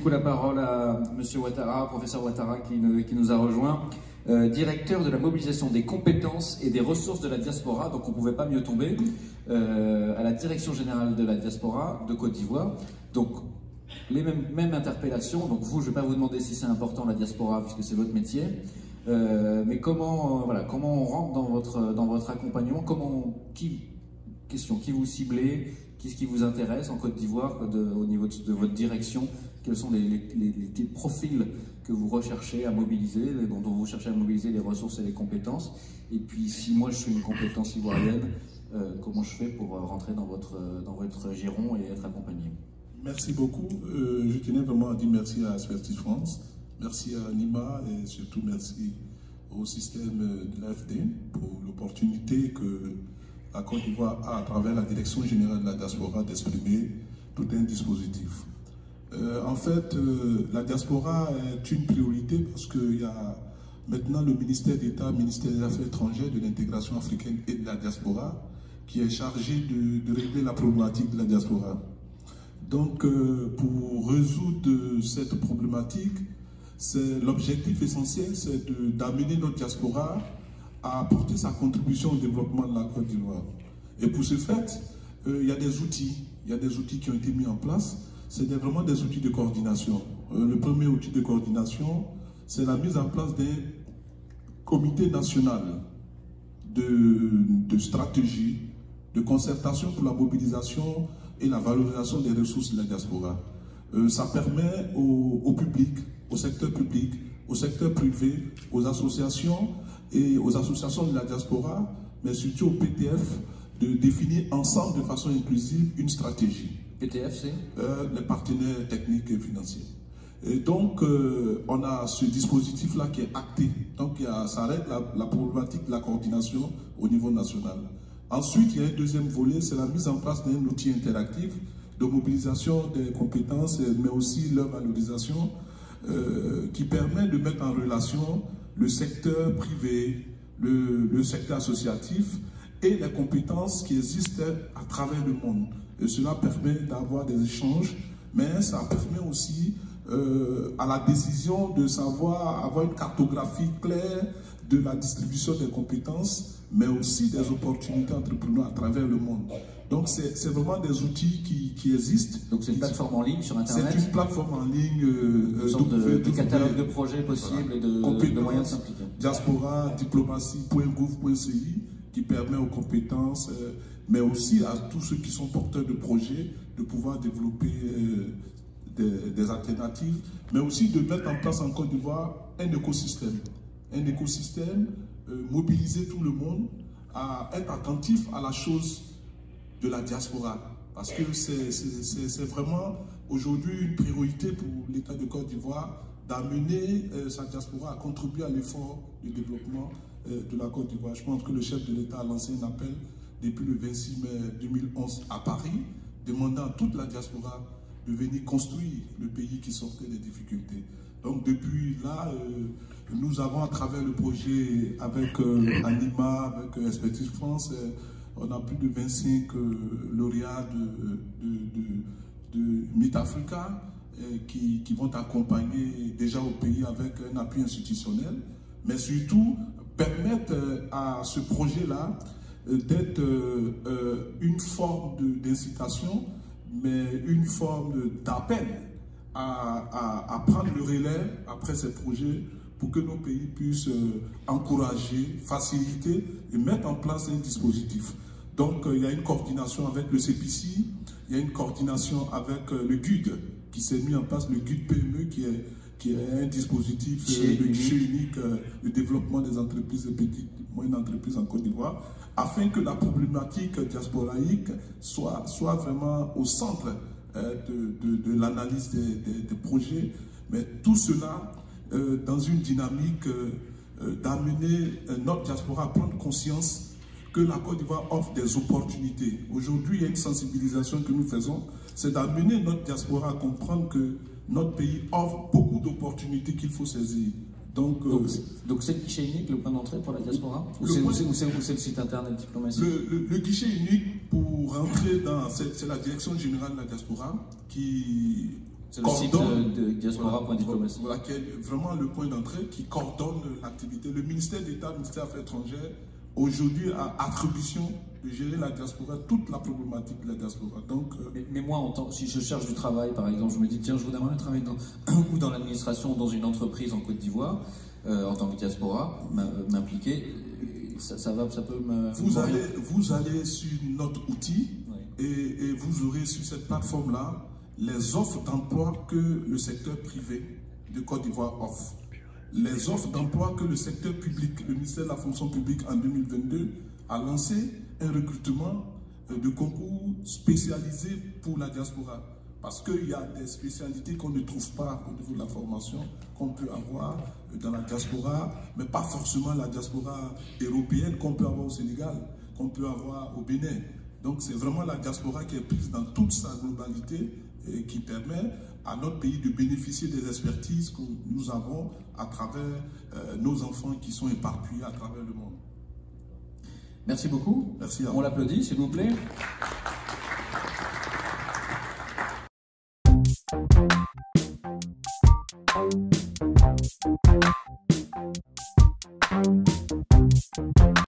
coup la parole à Monsieur Ouattara, professeur Ouattara qui nous a rejoint, directeur de la mobilisation des compétences et des ressources de la diaspora, donc on ne pouvait pas mieux tomber, à la direction générale de la diaspora de Côte d'Ivoire. Donc les mêmes interpellations, donc vous, je ne vais pas vous demander si c'est important la diaspora puisque c'est votre métier, mais comment on rentre dans votre accompagnement, qui vous ciblez, qu'est-ce qui vous intéresse en Côte d'Ivoire au niveau de votre direction? Quels sont les profils que vous recherchez à mobiliser, dont vous cherchez à mobiliser les ressources et les compétences? Et puis, si moi je suis une compétence ivoirienne, comment je fais pour rentrer dans votre giron et être accompagné? Merci beaucoup. Je tenais vraiment à dire merci à Expertise France, merci à Nima et surtout merci au système de l'AFD pour l'opportunité que la Côte d'Ivoire a, à travers la Direction générale de la diaspora, d'exprimer tout un dispositif. En fait, la diaspora est une priorité parce qu'il y a maintenant le ministère d'État, ministère des Affaires étrangères, de l'intégration africaine et de la diaspora, qui est chargé de régler la problématique de la diaspora. Donc, pour résoudre cette problématique, l'objectif essentiel, c'est d'amener notre diaspora à apporter sa contribution au développement de la Côte d'Ivoire. Et pour ce fait, il y a des outils. Il y a des outils qui ont été mis en place. C'est vraiment des outils de coordination. Le premier outil de coordination, c'est la mise en place d'un comité national de stratégie, de concertation pour la mobilisation et la valorisation des ressources de la diaspora. Ça permet au public, au secteur public, au secteur privé, aux associations et aux associations de la diaspora, mais surtout au PTF, de définir ensemble de façon inclusive une stratégie. PTF, c'est les partenaires techniques et financiers. Et donc, on a ce dispositif-là qui est acté. Donc, ça règle la problématique de la coordination au niveau national. Ensuite, il y a un deuxième volet, c'est la mise en place d'un outil interactif de mobilisation des compétences, mais aussi leur valorisation, qui permet de mettre en relation le secteur privé, le secteur associatif et les compétences qui existent à travers le monde. Et cela permet d'avoir des échanges, mais ça permet aussi à la décision de savoir avoir une cartographie claire de la distribution des compétences, mais aussi des opportunités entrepreneuriales à travers le monde. Donc c'est vraiment des outils qui existent. Donc c'est une plateforme en ligne sur Internet? C'est une plateforme en ligne. De catalogue de projets possibles, voilà, et de moyens de s'impliquer. Diaspora, diplomatie.gouv.ci qui permet aux compétences, mais aussi à tous ceux qui sont porteurs de projets de pouvoir développer des alternatives, mais aussi de mettre en place en Côte d'Ivoire un écosystème. Un écosystème, mobiliser tout le monde à être attentif à la chose de la diaspora. Parce que c'est vraiment aujourd'hui une priorité pour l'État de Côte d'Ivoire d'amener sa diaspora à contribuer à l'effort du développement de la Côte d'Ivoire. Je pense que le chef de l'État a lancé un appel depuis le 26 mai 2011 à Paris, demandant à toute la diaspora de venir construire le pays qui sortait des difficultés. Donc depuis là, nous avons à travers le projet avec Anima, avec Expertise France, on a plus de 25 lauréats de Meet Africa qui vont accompagner déjà au pays avec un appui institutionnel, mais surtout permettre à ce projet-là d'être une forme d'incitation, mais une forme d'appel à prendre le relais après ces projets pour que nos pays puissent encourager, faciliter et mettre en place un dispositif. Donc il y a une coordination avec le CPC, il y a une coordination avec le GUD qui s'est mis en place, le GUD PME qui est un dispositif de guichet unique de développement des entreprises et petites et moyennes entreprises en Côte d'Ivoire, afin que la problématique diasporaïque soit vraiment au centre de l'analyse des projets, mais tout cela dans une dynamique d'amener notre diaspora à prendre conscience que la Côte d'Ivoire offre des opportunités. Aujourd'hui, il y a une sensibilisation que nous faisons, c'est d'amener notre diaspora à comprendre que notre pays offre beaucoup d'opportunités qu'il faut saisir. Donc c'est le guichet unique, le point d'entrée pour la diaspora? Ou c'est le site internet diplomatie? Le guichet unique pour rentrer dans... C'est la direction générale de la diaspora qui C'est le site de diaspora.diplomatie. Voilà, qui est vraiment le point d'entrée qui coordonne l'activité. Le ministère d'État, le ministère des Affaires étrangères, aujourd'hui a attribution de gérer la diaspora, toute la problématique de la diaspora. Donc, mais moi, si je cherche du travail, par exemple, je me dis, tiens, je voudrais bien travailler dans l'administration, dans une entreprise en Côte d'Ivoire, en tant que diaspora, m'impliquer, ça peut me... Vous allez sur notre outil, oui. et vous aurez sur cette plateforme-là les offres d'emploi que le secteur privé de Côte d'Ivoire offre. Les offres d'emploi que le secteur public, le ministère de la fonction publique en 2022 a lancé un recrutement de concours spécialisé pour la diaspora. Parce qu'il y a des spécialités qu'on ne trouve pas au niveau de la formation, qu'on peut avoir dans la diaspora, mais pas forcément la diaspora européenne qu'on peut avoir au Sénégal, qu'on peut avoir au Bénin. Donc c'est vraiment la diaspora qui est prise dans toute sa globalité et qui permet à notre pays de bénéficier des expertises que nous avons à travers nos enfants qui sont éparpillés à travers le monde. Merci beaucoup. Merci à vous. On l'applaudit, s'il vous plaît.